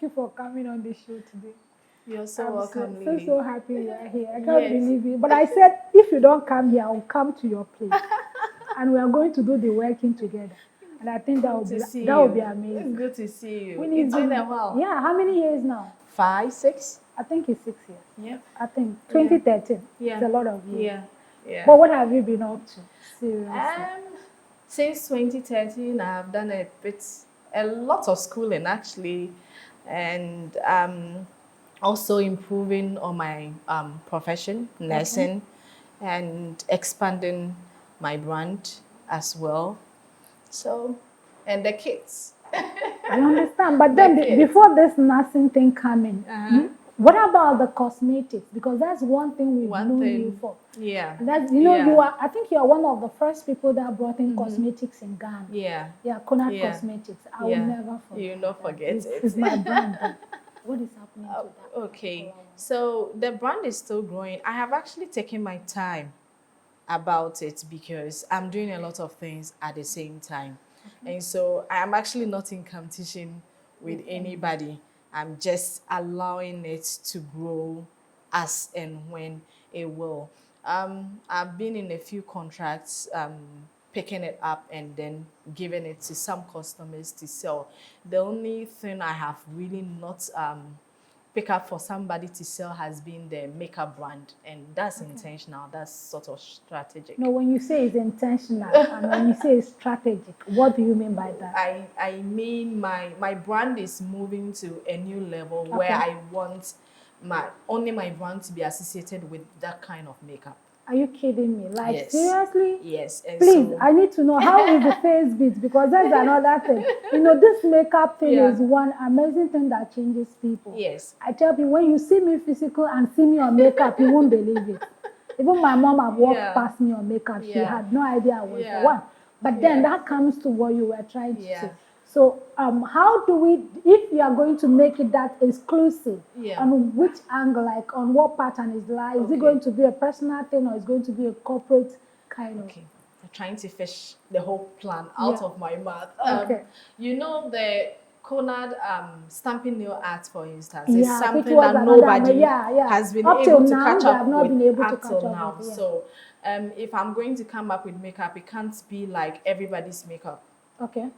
you for coming on the show today. You're so I'm welcome, so, so, Lily. so happy you are here. I can't Yes. believe it. But I said, if you don't come here, I'll come to your place. And we are going to do the working together. And I think that Good to will see be you. amazing. Good to see you. We need It's been a while. Yeah, how many years now? 5, 6? I think it's 6 years. Yep. I think 2013. Yeah. It's a lot of years. Yeah. Yeah. But what have you been up to? Seriously. Since 2013, I've done a lot of schooling actually, and also improving on my profession, nursing, and expanding my brand as well. So, and the kids. I understand. But then before this nursing thing coming, what about the cosmetics? Because that's one thing we've known you for. Yeah. And that's, you are, I think you are one of the first people that brought in cosmetics in Ghana. Yeah. Yeah, Konad Cosmetics. I will never forget. You'll not forget it. It's my brand. What is happening to that? Okay. So the brand is still growing. I have actually taken my time about it because I'm doing a lot of things at the same time. And so I'm actually not in competition with anybody. I'm just allowing it to grow as and when it will. I've been in a few contracts, picking it up and then giving it to some customers to sell. The only thing I have really not pick up for somebody to sell has been the makeup brand, and that's intentional. That's sort of strategic. No, when you say it's intentional and when you say it's strategic, what do you mean by that? I mean my brand is moving to a new level where I want only my brand to be associated with that kind of makeup. Are you kidding me? Like, yes. Seriously? Yes. And please, I need to know, how is the face bit? Because that's another thing. This makeup thing is one amazing thing that changes people. Yes. I tell you, when you see me physical and see me on makeup, you won't believe it. Even my mom had walked past me on makeup. She had no idea I was the one. But then that comes to what you were trying to say. So how do we, if you are going to make it that exclusive, on which angle, like on what pattern is like? Is it going to be a personal thing or is it going to be a corporate kind of? I'm trying to fish the whole plan out of my mouth. The Konad stamping nail art, for instance, is something that nobody has been able to catch up with up till now. So if I'm going to come up with makeup, it can't be like everybody's makeup. Okay.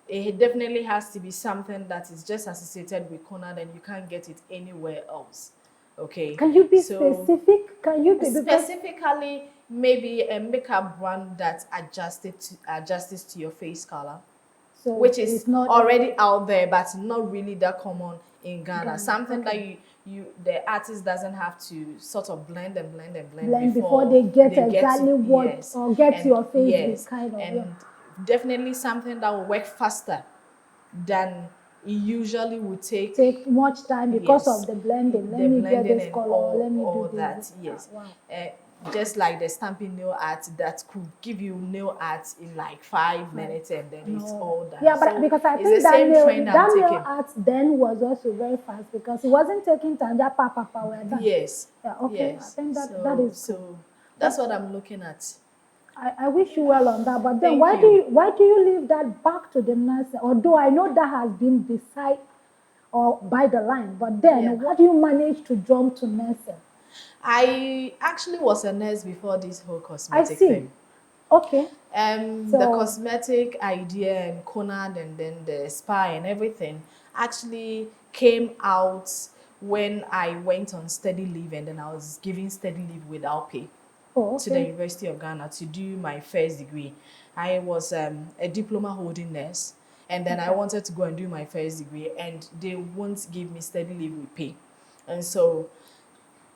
It definitely has to be something that is just associated with Konad and you can't get it anywhere else. Okay. Can you be specific? Can you be specifically maybe a makeup brand that adjusts to your face color, so which is not already out there, but not really that common in Ghana. Something that the artist doesn't have to sort of blend before they get exactly what or get your face kind of. And definitely something that will work faster than it usually would take much time because of the blending. Let me get this color, let me do this. Yes. Wow. Just like the stamping nail art that could give you nail art in like 5 minutes and then it's all done. Yeah, but so because I think that nail art then was also very fast because it wasn't taking time. That papa were done. Yes. Yeah, okay. Yes. I think that is so that's what I'm looking at. I wish you well on that, but then why do you leave that back to the nurse? Although I know that has been beside or by the line, but then what do you manage to jump to nursing? I actually was a nurse before this whole cosmetic thing. Okay. The cosmetic idea and Konad and then the spa and everything actually came out when I went on study leave and then I was giving study leave without pay. To the University of Ghana to do my first degree. I was a diploma holding nurse, and then I wanted to go and do my first degree, and they won't give me study leave with pay. And so,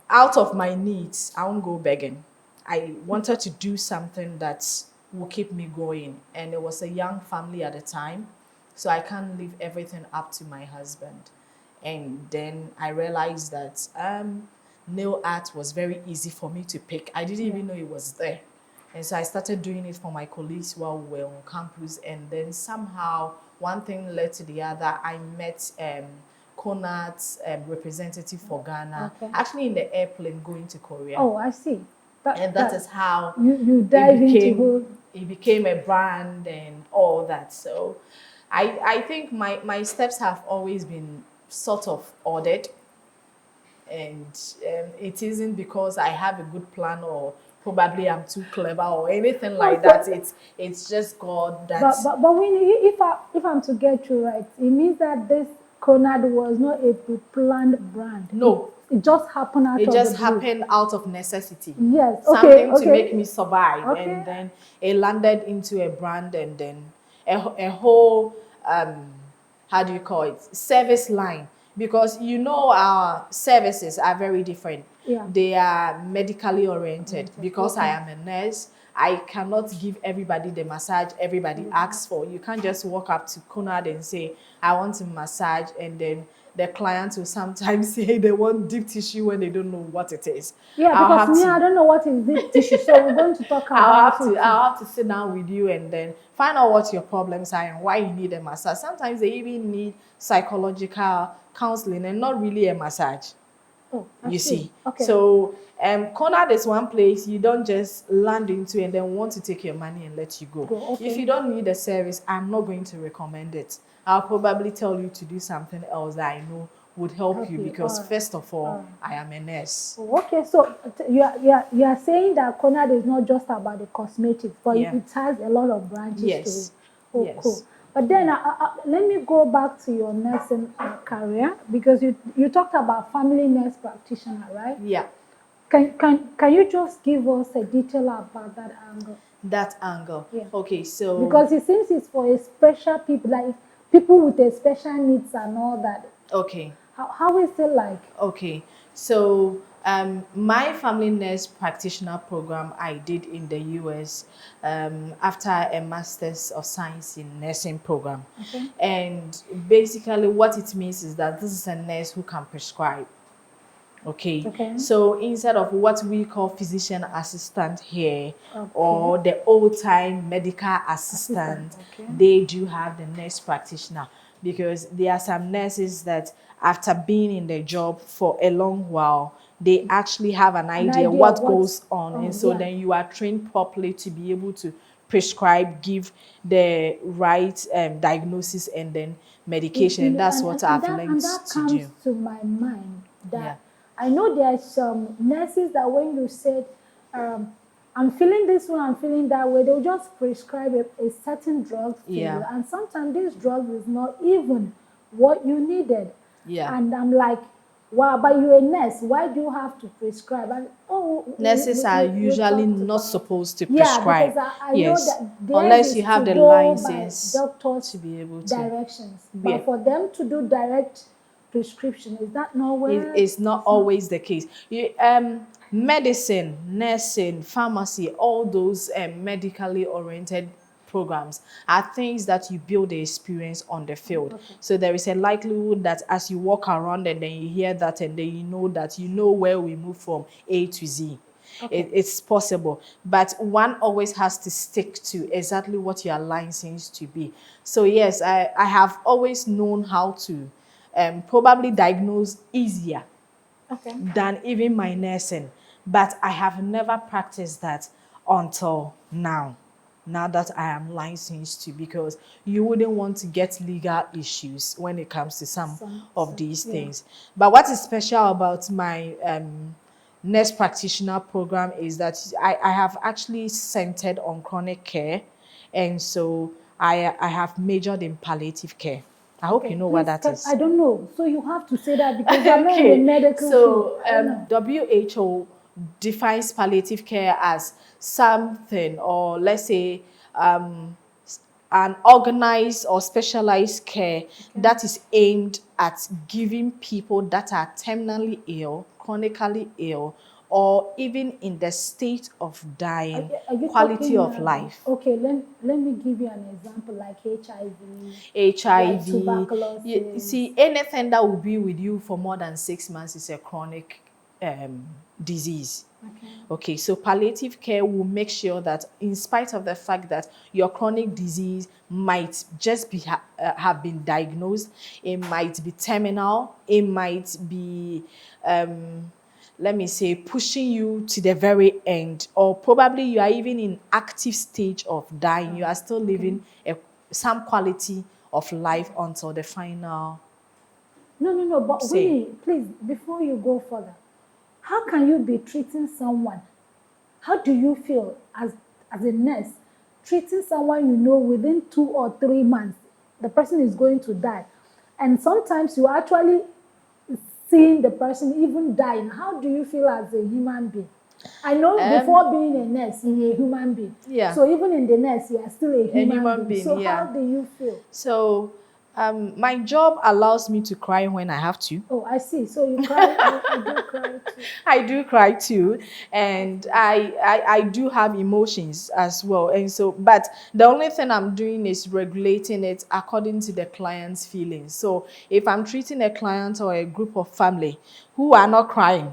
out of my needs, I won't go begging. I wanted to do something that will keep me going, and it was a young family at the time, so I can't leave everything up to my husband. And then I realized that nail art was very easy for me to pick. I didn't even know it was there. And so I started doing it for my colleagues while we were on campus. And then somehow one thing led to the other. I met Konad's representative for Ghana, actually in the airplane going to Korea. Oh, I see. That is how you dive it became a brand and all that. So I think my steps have always been sort of ordered, and it isn't because I have a good plan or probably I'm too clever or anything like that. It's just God that. But when if I'm to get you right, it means that this Conad was not a planned brand. No. It just happened out of the blue. It just happened out of necessity. Yes. Something to make me survive. Okay. And then it landed into a brand, and then a whole, how do you call it, service line. Because you know our services are very different. Yeah. They are medically oriented. Because I am a nurse, I cannot give everybody the massage everybody asks for. You can't just walk up to Conad and say, I want a massage, and then the client will sometimes say they want deep tissue when they don't know what it is. Yeah, because I don't know what is deep tissue, so we're going to talk about it. I'll have to sit down with you and then find out what your problems are and why you need a massage. Sometimes they even need psychological counseling and not really a massage. Oh, you see. Okay. So Conad is one place you don't just land into and then want to take your money and let you go. Okay. If you don't need a service, I'm not going to recommend it. I'll probably tell you to do something else that I know would help you, because first of all, I am a nurse. Okay, so you are saying that Conad is not just about the cosmetics, but it has a lot of branches to it. Oh, yes. Cool. But then let me go back to your nursing career, because you talked about family nurse practitioner, right? Yeah. Can you just give us a detail about that angle? That angle. Yeah. Okay, so because it seems it's for a special people, like people with a special needs and all that. Okay. How is it like? Okay, so my family nurse practitioner program I did in the US after a Master's of Science in Nursing program. Okay. And basically what it means is that this is a nurse who can prescribe. Okay. So instead of what we call physician assistant here, or the old-time medical assistant, they do have the nurse practitioner, because there are some nurses that after being in the job for a long while, they actually have an idea what goes on. And so then you are trained properly to be able to prescribe, give the right diagnosis and then medication. And that's what I've learned to do. And that comes to my mind that I know there are some nurses that when you said, I'm feeling this way, I'm feeling that way, they'll just prescribe a certain drug to you. And sometimes this drug is not even what you needed. Yeah. And I'm like, wow, but you're a nurse. Why do you have to prescribe? And nurses are usually not supposed to prescribe. Yeah, because I know that unless you have the license doctors to be able to. Directions. But for them to do direct prescription, is that nowhere? It's not always the case. Medicine, nursing, pharmacy, all those medically oriented programs are things that you build the experience on the field. So there is a likelihood that as you walk around and then you hear that and then you know where we move from A to Z. It's possible, but one always has to stick to exactly what you are licensed to be. So yes, I have always known how to probably diagnose easier than even my nursing, but I have never practiced that until now that I am licensed to, because you wouldn't want to get legal issues when it comes to some of these things. But what is special about my nurse practitioner program is that I have actually centered on chronic care, and so I have majored in palliative care. I hope you know what that is. I don't know. So you have to say that because I'm not in the medical field. So WHO defines palliative care as something, or let's say an organized or specialized care that is aimed at giving people that are terminally ill, chronically ill, or even in the state of dying, quality of life. Okay, let me give you an example, like HIV, like tuberculosis. You see, anything that will be with you for more than 6 months is a chronic disease. Okay, so palliative care will make sure that in spite of the fact that your chronic disease might just be have been diagnosed, it might be terminal, it might be let me say, pushing you to the very end, or probably you are even in active stage of dying. You are still living some quality of life until the final No. But say. Winnie, please, before you go further, how can you be treating someone? How do you feel as a nurse treating someone you know within 2 or 3 months the person is going to die, and sometimes you actually seeing the person even dying? How do you feel as a human being? I know before being a nurse, you're a human being. Yeah. So even in the nurse, you are still a human, human being. being, So yeah. how do you feel? So, my job allows me to cry when I have to. Oh, I see. So you cry. I do cry too. I do cry too, and I do have emotions as well. And so, but the only thing I'm doing is regulating it according to the client's feelings. So, if I'm treating a client or a group of family who are not crying,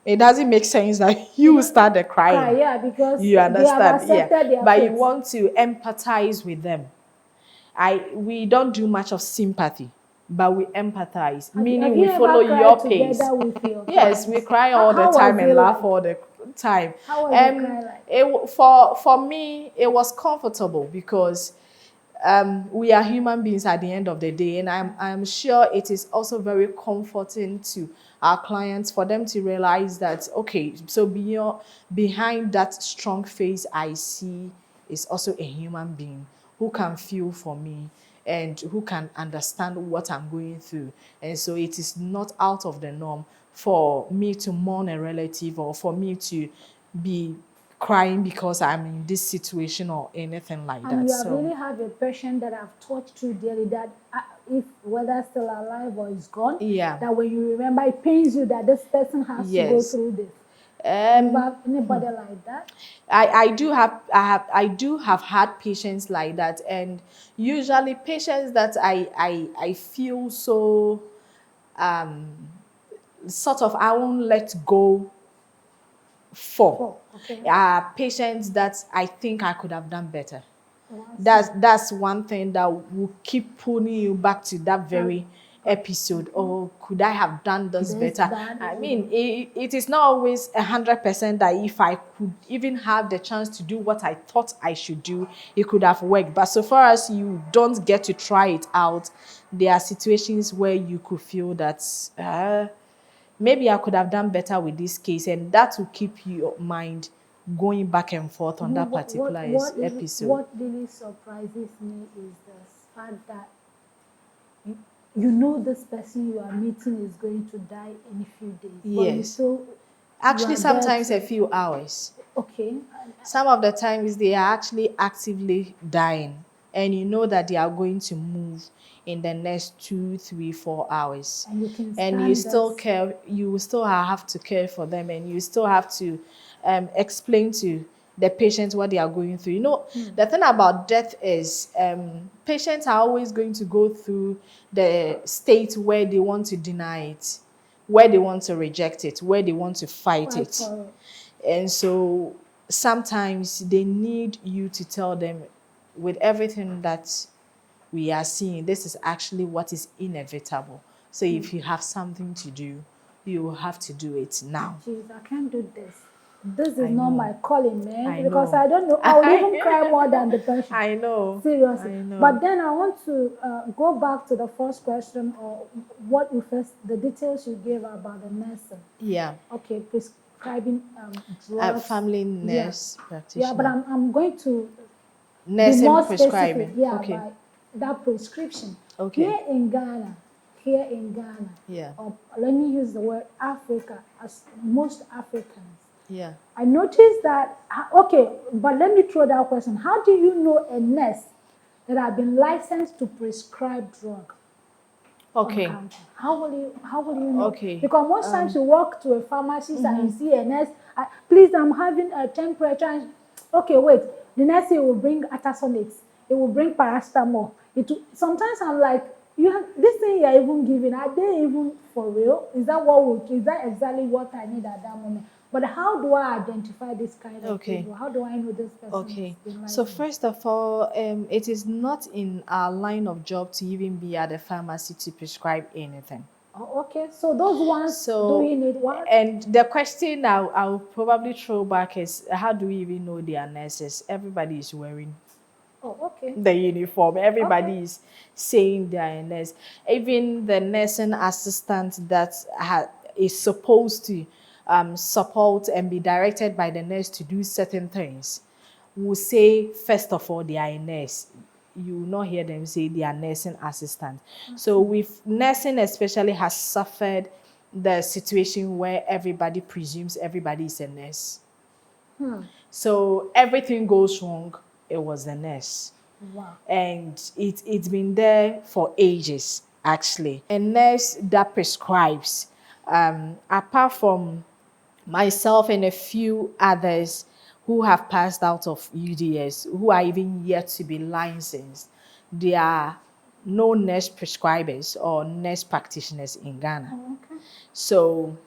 it doesn't make sense that you start the crying. Cry, yeah, because You they have understand? Yeah. accepted their But fate. you want to empathize with them. We don't do much of sympathy, but we empathize, meaning Have we you follow ever your cried pace. together with your Yes, we clients? cry all the How time was and it laugh like? all the time. How was the cry like? For me, it was comfortable because we are human beings at the end of the day, and I'm sure it is also very comforting to our clients for them to realize that, okay, so behind that strong face I see is also a human being who can feel for me and who can understand what I'm going through. And so it is not out of the norm for me to mourn a relative or for me to be crying because I'm in this situation or anything like that. And you have So really have a patient that I've touched through daily that if whether still alive or is gone, yeah, that when you remember, it pains you that this person has to go yes. through this. You have anybody like that? I do have had patients like that, and usually patients that I feel so sort of I won't let go for Oh, okay. are patients that I think I could have done better. Oh, I see. That's one thing that will keep pulling you back to that very episode. Oh, could I have done this better? that, I mean, it is not always 100% that if I could even have the chance to do what I thought I should do, it could have worked. But so far as you don't get to try it out, there are situations where you could feel that maybe I could have done better with this case, and that will keep your mind going back and forth on that particular episode. What really surprises me is the fact that you know this person you are meeting is going to die in a few days, but you Yes. still Actually, you are there sometimes a to, few hours. okay. Some of the times they are actually actively dying, and you know that they are going to move in the next 2, 3, 4 hours. And you can And you stand still this. care, you still have to care for them, and you still have to explain to the patients what they are going through. You know, the thing about death is patients are always going to go through the state where they want to deny it, where they want to reject it, where they want to fight Fight it. for it. And so sometimes they need you to tell them, with everything that we are seeing, this is actually what is inevitable. So if you have something to do, you will have to do it now. Jeez, I can't do this. This I is not know. my calling, man. I Because know. I don't know. I will even cry more than the patient. I know. Seriously. I know. But then I want to go back to the first question, or what you first, the details you gave about the nursing. Yeah. Okay, prescribing drugs. Family nurse practitioner. Yeah, but I'm going to be Nursing more prescribing. specific. Yeah, Okay. by that prescription. Okay. Here in Ghana, Yeah. or let me use the word Africa, as most Africans, Yeah. I noticed that, okay, but let me throw that question. How do you know a nurse that have been licensed to prescribe drug on Okay. counter? How will you know? Okay. Because most times you walk to a pharmacist and you see a nurse, please, I'm having a temperature. Okay, wait. The nurse will bring artesunate. It will bring paracetamol. Sometimes I'm like, this thing you're even giving, are they even for real? Is that exactly what I need at that moment? But how do I identify this kind of people? How do I know this person Okay. has been So licensed? first of all, it is not in our line of job to even be at the pharmacy to prescribe anything. Oh, okay, so those ones So, doing it what? and the question I'll probably throw back is, how do we even know they are nurses? Everybody is wearing Oh, okay. The uniform. Everybody is saying they are a nurse. Even the nursing assistant that is supposed to support and be directed by the nurse to do certain things will say, first of all, they are a nurse. You will not hear them say they are nursing assistant. So with nursing especially has suffered the situation where everybody presumes everybody is a nurse. So everything goes wrong, it was the nurse. Wow. And it's been there for ages, actually. A nurse that prescribes, apart from myself and a few others who have passed out of UDS, who are even yet to be licensed, there are no nurse prescribers or nurse practitioners in Ghana. Oh, okay. So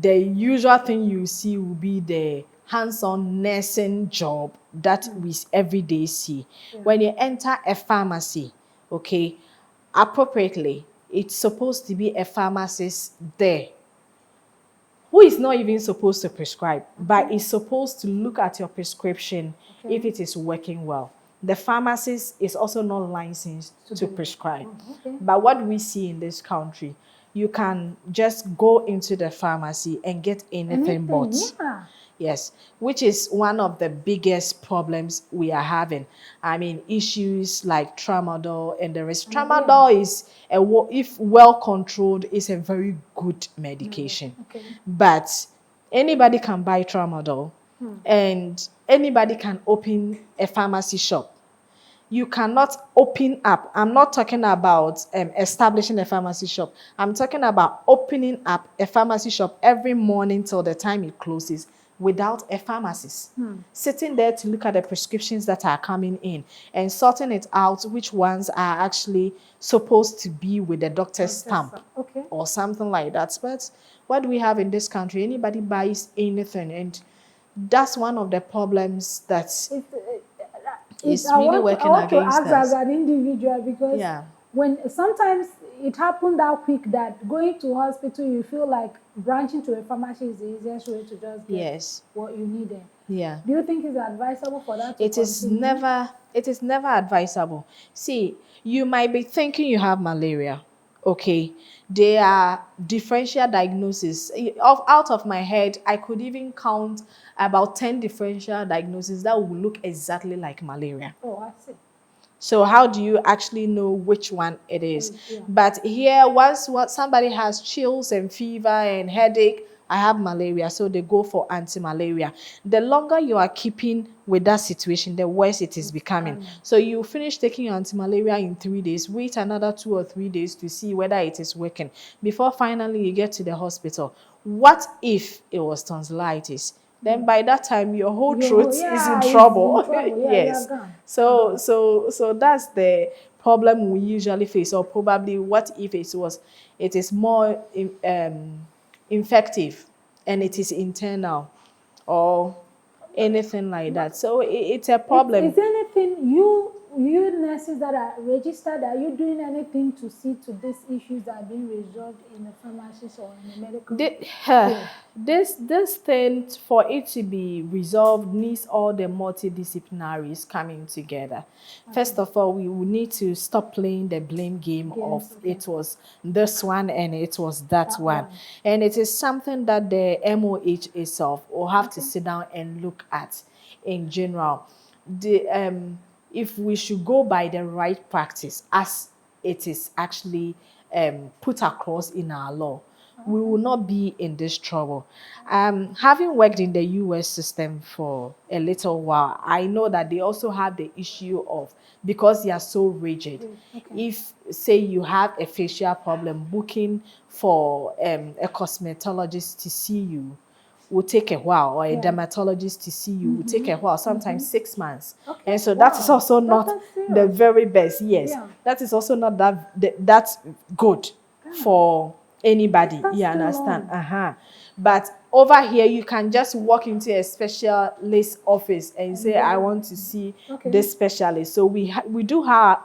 the usual thing you see will be the hands-on nursing job that we every day see. When you enter a pharmacy, okay, appropriately, it's supposed to be a pharmacist there who is not even supposed to prescribe, but is supposed to look at your prescription if it is working well. The pharmacist is also not licensed to prescribe. But what we see in this country, you can just go into the pharmacy and get anything but. Yeah. Yes, which is one of the biggest problems we are having. I mean, issues like tramadol and the rest. Tramadol is, if well controlled, is a very good medication. Okay. But anybody can buy tramadol and anybody can open a pharmacy shop. You cannot open up. I'm not talking about establishing a pharmacy shop. I'm talking about opening up a pharmacy shop every morning till the time it closes without a pharmacist. Sitting there to look at the prescriptions that are coming in and sorting it out which ones are actually supposed to be with the doctor's stamp or something like that. But what we have in this country, anybody buys anything, and that's one of the problems that is really working against us. I want to ask as an individual, because when sometimes it happened that quick that going to hospital, you feel like branching to a pharmacy is the easiest way to just get what you needed. Yeah. Do you think it's advisable for that to It is never advisable. See, you might be thinking you have malaria. Okay. There are differential diagnoses. Out of my head, I could even count about 10 differential diagnoses that will look exactly like malaria. Oh, I see. So how do you actually know which one it is? But here, once somebody has chills and fever and headache, I have malaria, so they go for anti-malaria. The longer you are keeping with that situation, the worse it is becoming. So you finish taking your anti-malaria in 3 days, wait another 2 or 3 days to see whether it is working before finally you get to the hospital. What if it was tonsillitis? Then by that time your whole throat is in trouble. Yes. So that's the problem we usually face. Or probably what if it is more infective and it is internal or anything like that. So it's a problem. Is anything you nurses that are registered, are you doing anything to see to these issues that are being resolved in the pharmacies or in the medical field? This thing, for it to be resolved, needs all the multidisciplinaries coming together. First of all, we will need to stop playing the blame game of it was this one and it was that one. And it is something that the MOH itself will have to sit down and look at in general. If we should go by the right practice as it is actually put across in our law, we will not be in this trouble. Having worked in the US system for a little while, I know that they also have the issue of, because they are so rigid, if say you have a facial problem, booking for a cosmetologist to see you will take a while, or a dermatologist to see you will take a while, sometimes 6 months. And so that is also not the very best. Yes, that is also not that good for anybody. That's You too understand? long. But over here, you can just walk into a specialist office and say, I want to see this specialist. So we do have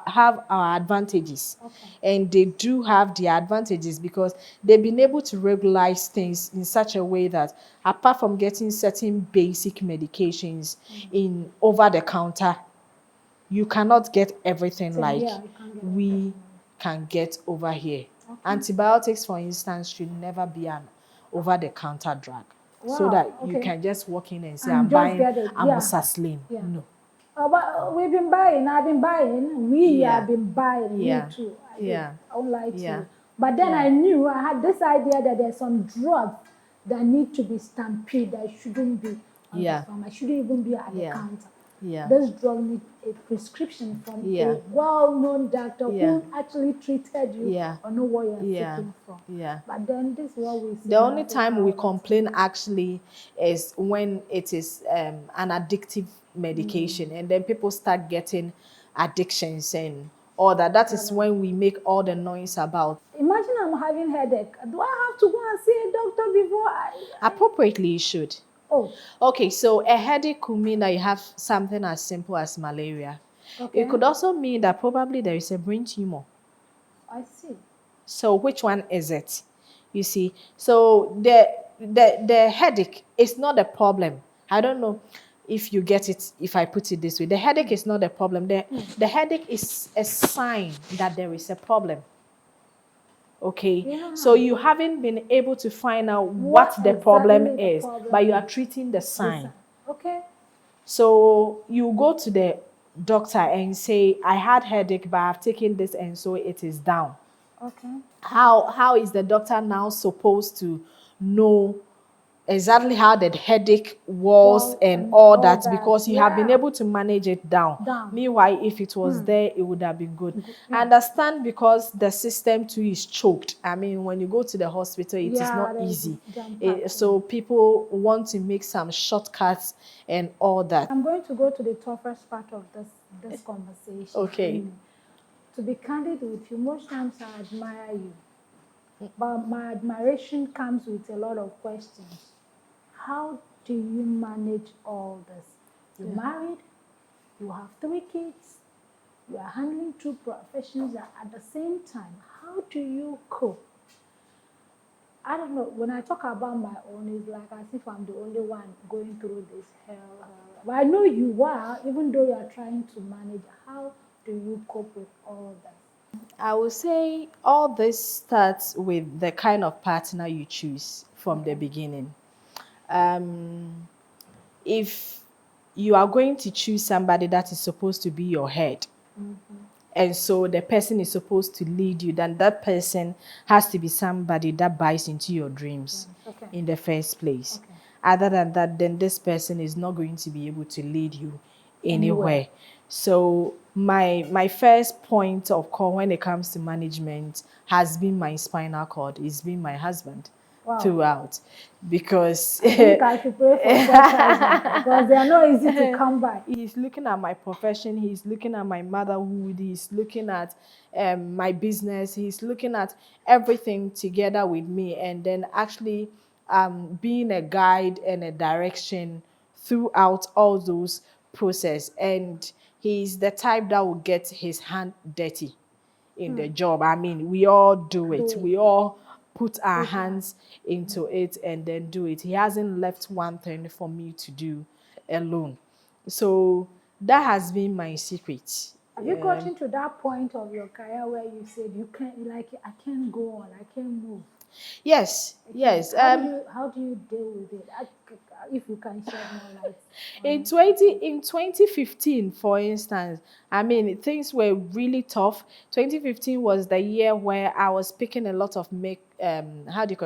our advantages. And they do have their advantages because they've been able to regularize things in such a way that apart from getting certain basic medications in over the counter, you cannot get everything like we can get over here. Antibiotics, for instance, should never be an over-the-counter drug. So that you can just walk in and say, I'm buying amoxicillin. No. But we've been buying, I've been buying, we have been buying, me too. I don't like to. But then I knew, I had this idea that there's some drugs that need to be stamped, that shouldn't be on the farm. I shouldn't even be at the counter. This drug needs a prescription from a well-known doctor who actually treated you or know what you're seeking from. But then this is what we see. The only time we complain actually is when it is an addictive medication and then people start getting addictions and all that. That is when we make all the noise about. Imagine I'm having headache. Do I have to go and see a doctor before Appropriately, you should. Oh. Okay, so a headache could mean that you have something as simple as malaria. It could also mean that probably there is a brain tumor. I see. So which one is it? You see, so the headache is not a problem. I don't know if you get it, if I put it this way. The headache is not a problem. The headache is a sign that there is a problem. Okay, so you haven't been able to find out what the problem is, but you are treating the sign. Okay. So you go to the doctor and say, I had headache, but I've taken this and so it is down. Okay. How is the doctor now supposed to know exactly how the headache was and all that, because you have been able to manage it down. Meanwhile, if it was there, it would have been good. I understand, because the system too is choked. I mean, when you go to the hospital, it is not easy. So people want to make some shortcuts and all that. I'm going to go to the toughest part of this conversation. Okay. To be candid with you, most times I admire you. But my admiration comes with a lot of questions. How do you manage all this? You're married, you have 3 kids, you are handling 2 professions at the same time. How do you cope? I don't know. When I talk about my own, it's like as if I'm the only one going through this hell. But I know you are, even though you are trying to manage. How do you cope with all this? I would say all this starts with the kind of partner you choose from the beginning. If you are going to choose somebody that is supposed to be your head, and so the person is supposed to lead you, then that person has to be somebody that buys into your dreams in the first place. Other than that, then this person is not going to be able to lead you anywhere. So my first point of call when it comes to management has been my spinal cord. It's been my husband throughout, because I think I should pray for such husbands, because they are not easy to come by. He's looking at my profession, he's looking at my motherhood, he's looking at my business, he's looking at everything together with me, and then actually being a guide and a direction throughout all those process. And he's the type that will get his hand dirty in the job. I mean, we all do it. We all put our hands into it and then do it. He hasn't left one thing for me to do alone. So that has been my secret. Have you gotten to that point of your career where you said you can't, like, I can't go on, I can't move? Yes, yes. How do you deal with it? If you can shed more light. In 2015, for instance, I mean, things were really tough. 2015 was the year where I was picking a lot of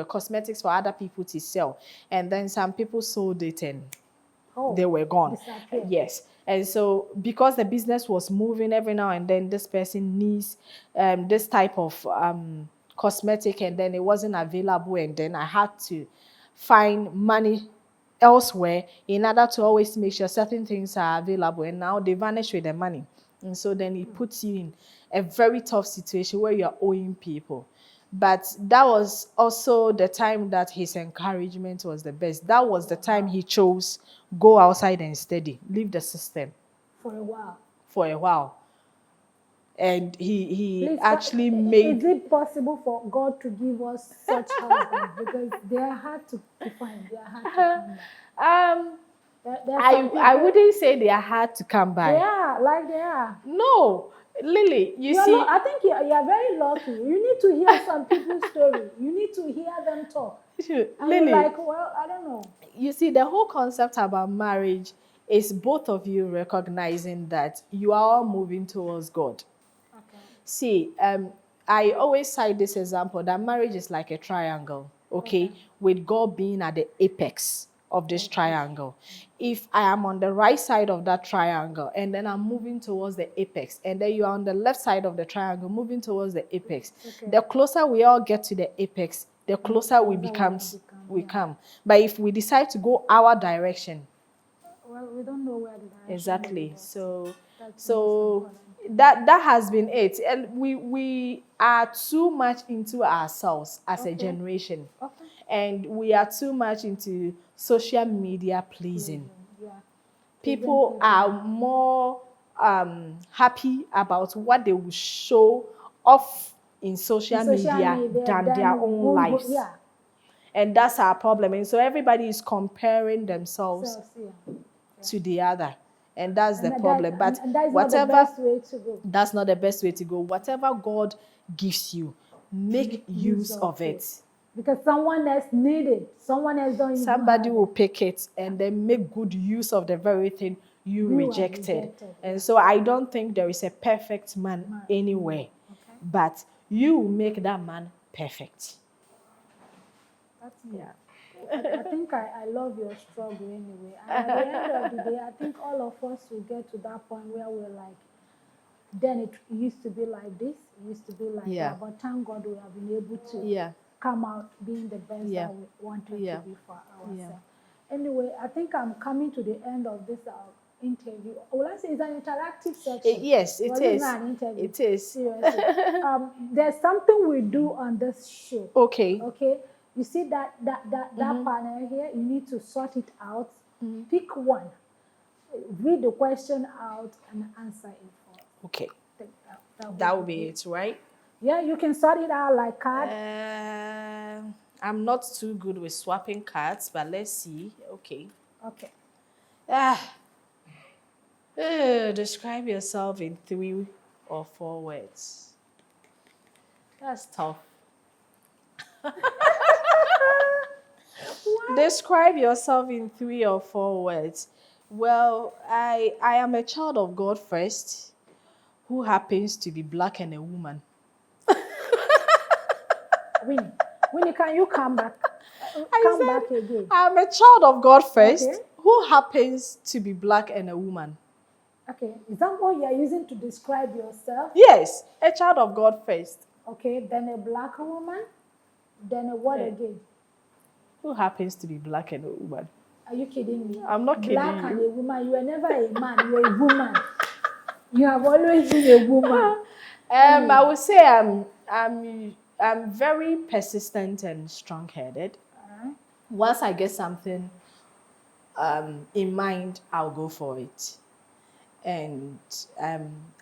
cosmetics for other people to sell, and then some people sold it and they were gone. Yes. And so because the business was moving, every now and then this person needs this type of cosmetic, and then it wasn't available, and then I had to find money elsewhere in order to always make sure certain things are available, and now they vanish with the money. And so then it puts you in a very tough situation where you're owing people. But that was also the time that his encouragement was the best. That was the time he chose go outside and study, leave the system For a while. for a while. And he Please, actually made... Is it possible for God to give us such husbands? Because they are hard to find. They are hard to come by. I wouldn't say they are hard to come by. They are, like they are. No, Lily, you see... I think you are very lucky. You need to hear some people's story. You need to hear them talk. Lily, like, well, I don't know. You see, the whole concept about marriage is both of you recognizing that you are all moving towards God. Okay. See, I always cite this example that marriage is like a triangle, okay? With God being at the apex of this triangle. If I am on the right side of that triangle and then I'm moving towards the apex, and then you are on the left side of the triangle moving towards the apex, the closer we all get to the apex, the closer we come. But if we decide to go our direction, well, we don't know where the direction exactly. is. So that has been it. And we are too much into ourselves as a generation. And we are too much into social media pleasing. People are more happy about what they will show off in social media than their own lives. And that's our problem. And so everybody is comparing themselves to the other. And that's the problem. But whatever, not the best way to go. That's not the best way to go. Whatever God gives you, make use of it. Because someone else needs it. Someone else don't. Somebody will pick it and then make good use of the very thing you rejected. And so I don't think there is a perfect man anywhere. But you make that man perfect. That's I think I love your struggle anyway. And at the end of the day, I think all of us will get to that point where we're like, then it used to be like this, it used to be like that. But thank God we have been able to come out being the best that we wanted to be for ourselves. Anyway, I think I'm coming to the end of this interview. Well, I say it's an interactive section. Yes, it is. It's not an interview. It is. Seriously. There's something we do on this show. Okay. You see that panel here, you need to sort it out. Pick one. Read the question out and answer it for us. Okay. That would be it, right? Yeah, you can sort it out like cards. I'm not too good with swapping cards, but let's see. Okay. Describe yourself in 3 or 4 words. That's tough. Describe yourself in 3 or 4 words. Well, I am a child of God first, who happens to be black and a woman. Winnie, can you come back? Come back again. I'm a child of God first, who happens to be black and a woman. Okay, is that what you are using to describe yourself? Yes, a child of God first. Okay, then a black woman, then a what again? Who happens to be black and a woman? Are you kidding me? I'm not kidding you. Black and a woman, you are never a man, you are a woman. You have always been a woman. I would say I'm very persistent and strong-headed. Once I get something in mind, I'll go for it. And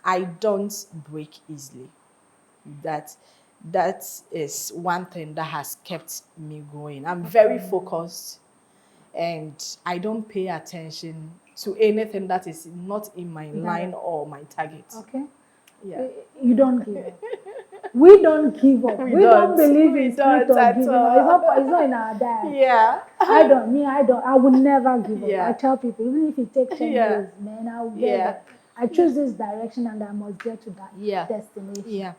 I don't break easily. That is one thing that has kept me going. I'm very focused, and I don't pay attention to anything that is not in my line or my target. Okay. Yeah. You don't give up. We don't give up. We don't believe in spirit of giving up. It's not in our diet. Yeah. I don't. I would never give up. I tell people, even if it takes 10 years, man, I will get there. I choose this direction and I must get to that destination. Yeah.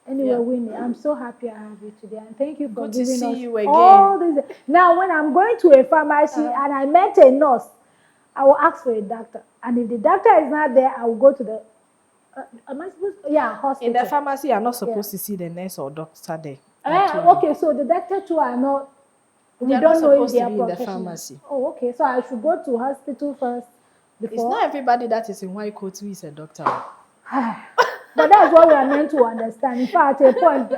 Anyway, Winnie, I'm so happy I have you today, and thank you for giving us all this. Now, when I'm going to a pharmacy and I met a nurse, I will ask for a doctor, and if the doctor is not there, I will go to the am I supposed to? Hospital. In the pharmacy, you're not supposed to see the nurse or doctor there. Okay, so the doctor too are not. We don't know if they are in the pharmacy. Oh, okay. So I should go to hospital first. It's not everybody that is in white coat who is a doctor. But that's what we are meant to understand. In fact, at a point,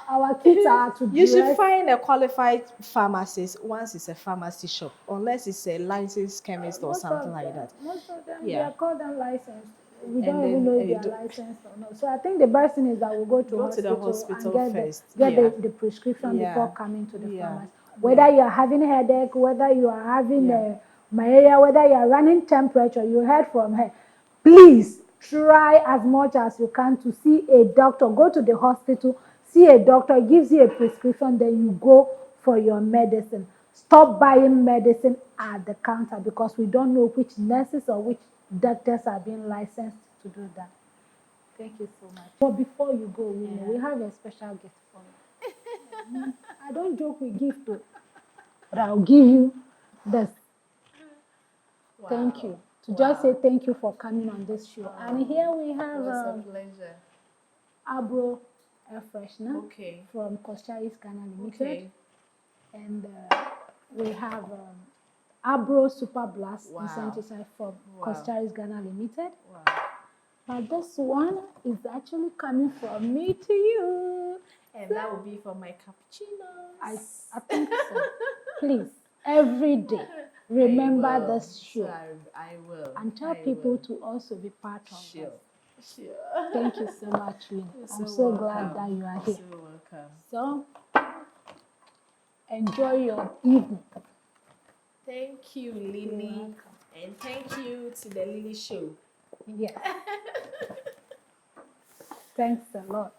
our kids are to You should find a qualified pharmacist once it's a pharmacy shop, unless it's a licensed chemist or something like that. Most of them, Yeah. they are called unlicensed. We And don't then, even know if they are licensed or not. So I think the best thing is that we go to the hospital and first. get the prescription Yeah. before coming to the Yeah. pharmacy. Whether you are having headache, whether you are having malaria, whether you are running temperature, you heard from her. Please try as much as you can to see a doctor. Go to the hospital, see a doctor, gives you a prescription, then you go for your medicine. Stop buying medicine at the counter because we don't know which nurses or which doctors are being licensed to do that. Thank you so much. But before you go, we have a special gift for you. I don't joke with gift, but I'll give you this. Wow. Thank you. To just say thank you for coming on this show. And here we have It was a pleasure. Abro Air Freshener from Costaris Ghana Limited. Okay. And we have Abro Super Blast insecticide from Costaris Ghana Limited. Wow. But this one is actually coming from me to you. And so, that will be for my cappuccinos. I think so. Please, every day, remember this show. So I will. And tell people to also be part of it. Sure. Thank you so much, Lynn. I'm so glad that you are here. So welcome. So, enjoy your evening. Thank you, Lily. And thank you to the Lily Show. Yes. Thanks a lot.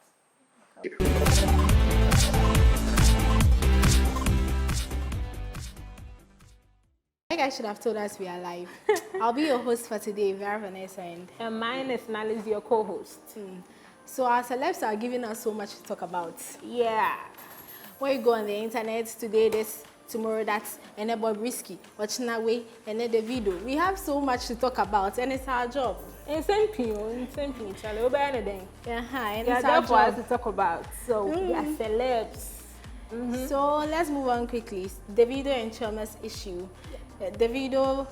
I think I should have told us we are live. I'll be your host for today, Vera Vanessa, and mine is Nali's your co-host. So our celebs are giving us so much to talk about. Yeah. When you go on the internet today, this, tomorrow that's, and about Risky, watching that way, and then the video. We have so much to talk about, and it's our job. And same thing, Charlie. Over anything. And it's our job for us to talk about. So we are celebs. So let's move on quickly. Davido and Chima's issue. Davido,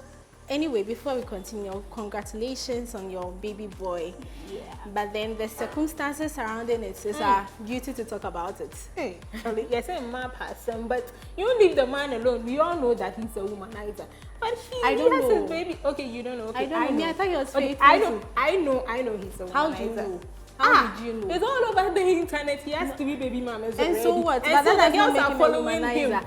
anyway, before we continue, congratulations on your baby boy. Yeah. But then the circumstances surrounding it is our duty to talk about it. Hey, Charlie, yes, I'm a person, but you don't leave the man alone. We all know that he's a womanizer. But he has his baby. Okay, you don't know. Okay, I don't know. I thought you were straight. I know he's a womanizer. How do you know? How did you know? It's all over the internet. He has 3 baby mamas already. And so what? And so the girls are following him.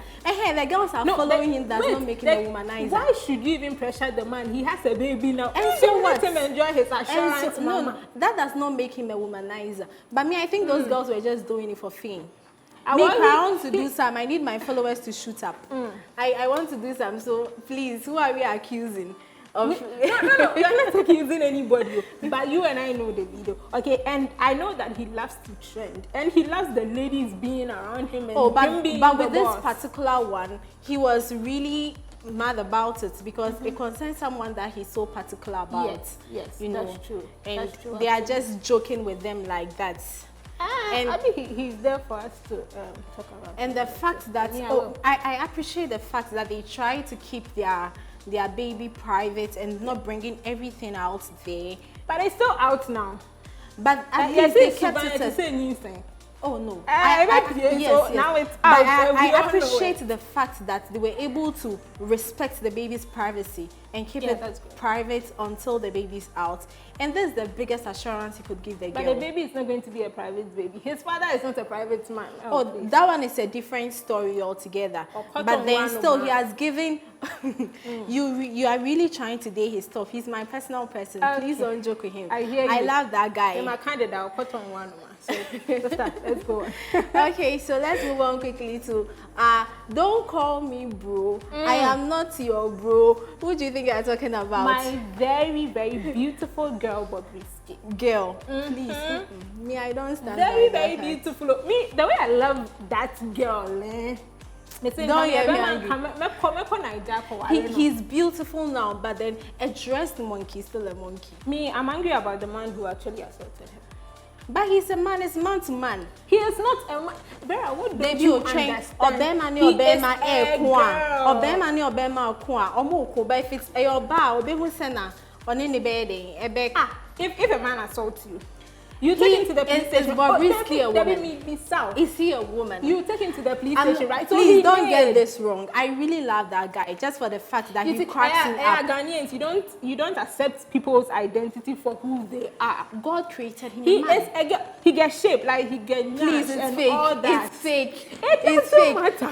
The girls are following him. Does not make him a womanizer. Why should you even pressure the man? He has a baby now. And so what? Let him enjoy his assurance, no, that does not make him a womanizer. But me, I think those girls were just doing it for fame. I want to do some. I need my followers to shoot up. I want to do some. So please, who are we accusing? No, you're not accusing anybody. But you and I know the video. Okay, and I know that he loves to trend. And he loves the ladies being around him and him being but with the this boss. particular one, he was really mad about it because it concerns someone that he's so particular about. Yes, you know, that's true. And that's true. they are just joking with them like that. And I think he's there for us to talk about. And the fact that I appreciate the fact that they try to keep their baby private and not bringing everything out there. But it's still out now. But at least they kept it as a new thing. Oh no! Yes. Now it's out. But I appreciate the fact that they were able to respect the baby's privacy and keep it private until the baby's out. And this is the biggest assurance he could give the girl. But the baby is not going to be a private baby. His father is not a private man. That one is a different story altogether. But then still, he has given. You are really trying to date his stuff. He's my personal person. Please don't joke with him. I hear you. I love that guy. I'm a candidate. I'll put on one. So let's go on. Okay, so let's move on quickly to don't call me bro. I am not your bro. Who do you think you're talking about? My very, very beautiful girl, Bobrisky. Girl, please. Me, I don't stand. Very, very beautiful. Me, the way I love that girl, don't get me angry. He's beautiful now, but then a dressed monkey is still a monkey. Me, I'm angry about the man who actually assaulted him. But he's a man, it's man to man. He is not a man. Vera, what don't you understand? Obema e kwa. Obema kwa. Omo ko ba fix e oba obe hu se na one ne be den e be. If a man assaults you, You take him to the police Is station. Bobrisky a woman? Be south. Is he a woman? You take him to the police station, right? So Please he don't get did. this wrong. I really love that guy just for the fact that he cracks me up. Ghanaians, you don't accept people's identity for who they are. God created him. He a man. is a girl. He gets shaped like he gets Please, nash it's and fake. all that. It's fake. It It's doesn't fake. matter.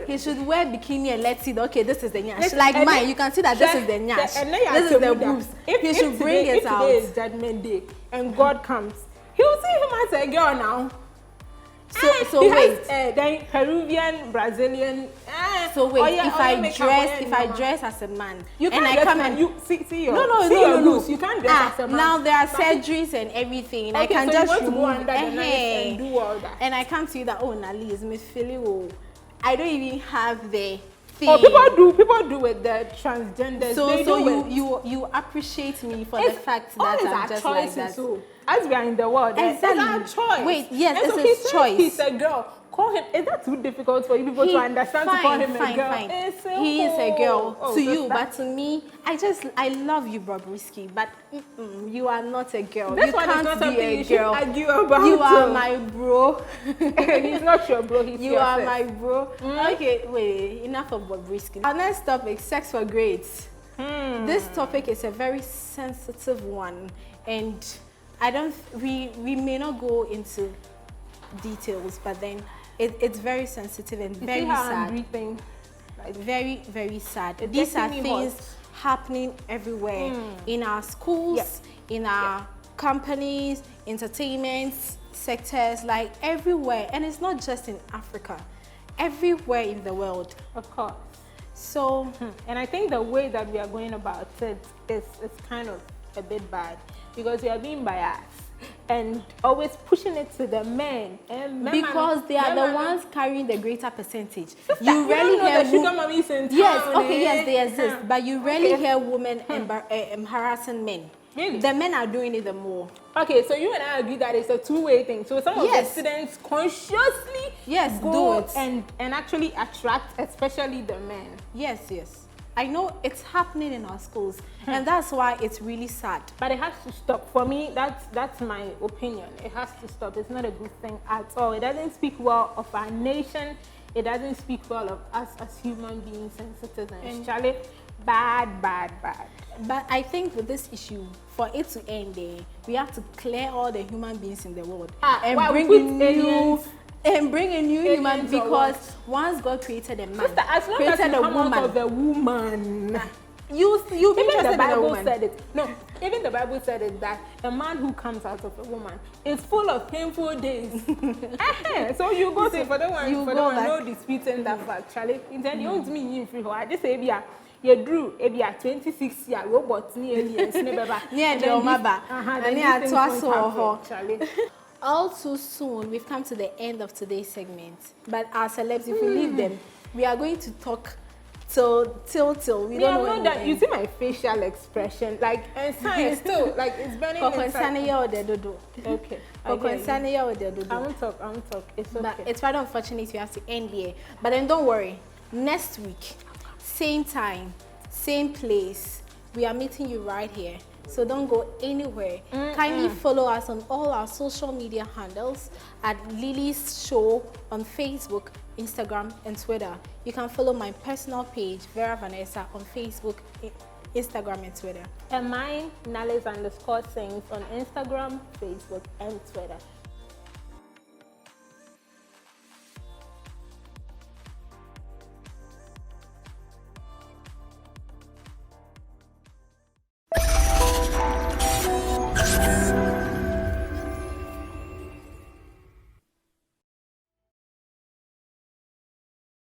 He should wear bikini and let's see. Okay, this is the nyash. Listen, Like and mine, then- you can see that this is the nyash. And then you This is have the to do boobs. that. He should bring it out. If today is Judgment Day and God comes, he will see him as a girl now. So He wait. has, then Peruvian, Brazilian. So wait, if I dress dress as a man, you and can't I dress come as and you see your no, see your no. loose. You can't dress as a man. Now there are But surgeries and everything. I okay, can so just you want to go remove under the knife and do all that. And I come to you that Nali is me feeling I don't even have the thing. Oh, people do with the transgenders. So They do it. you appreciate me for It's the fact all that is I'm our just like choices, that. so, as we are in the world, Exactly. it's our choice. Wait, yes, and it's so his he says choice. He's a girl. Call him. Is that too difficult for you people to understand to call him a girl? Fine. It's He is a girl oh, to so you, that- but to me, I love you, Bobrisky, but you are not a girl. This You one is can't not be something a you should girl. argue about. You are too. my bro. He's not your bro. He's You your are sis. my bro. Okay, wait, enough of Bobrisky. Our next topic, sex for grades. This topic is a very sensitive one, and we may not go into details, but then it's very sensitive and You very see how I'm sad. breathing? Very, very sad. It's These are getting me things hot. happening everywhere in our schools, in our companies, entertainment sectors, like everywhere. And it's not just in Africa, everywhere in the world. Of course. So, And I think the way that we are going about it is kind of a bit bad because we are being biased and always pushing it to the men. And because they are the ones carrying the greater percentage. Sister, You rarely don't know hear the sugar mummies in town, yes, okay, eh? yes, they exist, but you rarely Okay. hear women harassing men. Really? The men are doing it the more. Okay, so you and I agree that it's a two-way thing. So some of the Yes. students consciously Yes, go do it. and actually attract, especially the men. Yes. I know it's happening in our schools, and that's why it's really sad. But it has to stop. For me, that's my opinion. It has to stop. It's not a good thing at all. It doesn't speak well of our nation. It doesn't speak well of us as human beings and citizens. Charlie, bad. But I think with this issue, for it to end there, we have to clear all the human beings in the world and why we bring put in new human aliens or because once God created a man, Sister, as long as created you a come woman, out of a woman. you be Even interested the in a Bible woman. said it. No, even the Bible said it that a man who comes out of a woman is full of painful days. So you go to for the one, You for the go one, back. no disputing that fact, Charlie. Then you don't mean you free. I just say, you drew 26 year robots near aliens, Near the Omaba, and near Twaso. Charlie. All too soon, we've come to the end of today's segment. But our celebs, if we leave them, we are going to talk till we don't know when that. we'll You end. see my facial expression, like and science still, like it's burning inside. Okay. I hear you. I won't talk. It's But okay. it's rather unfortunate we have to end here. But then don't worry. Next week, same time, same place, we are meeting you right here. So don't go anywhere. Kindly follow us on all our social media handles at Lily's Show on Facebook, Instagram, and Twitter. You can follow my personal page, Vera Vanessa, on Facebook, Instagram, and Twitter. And mine, Nales_sings on Instagram, Facebook, and Twitter.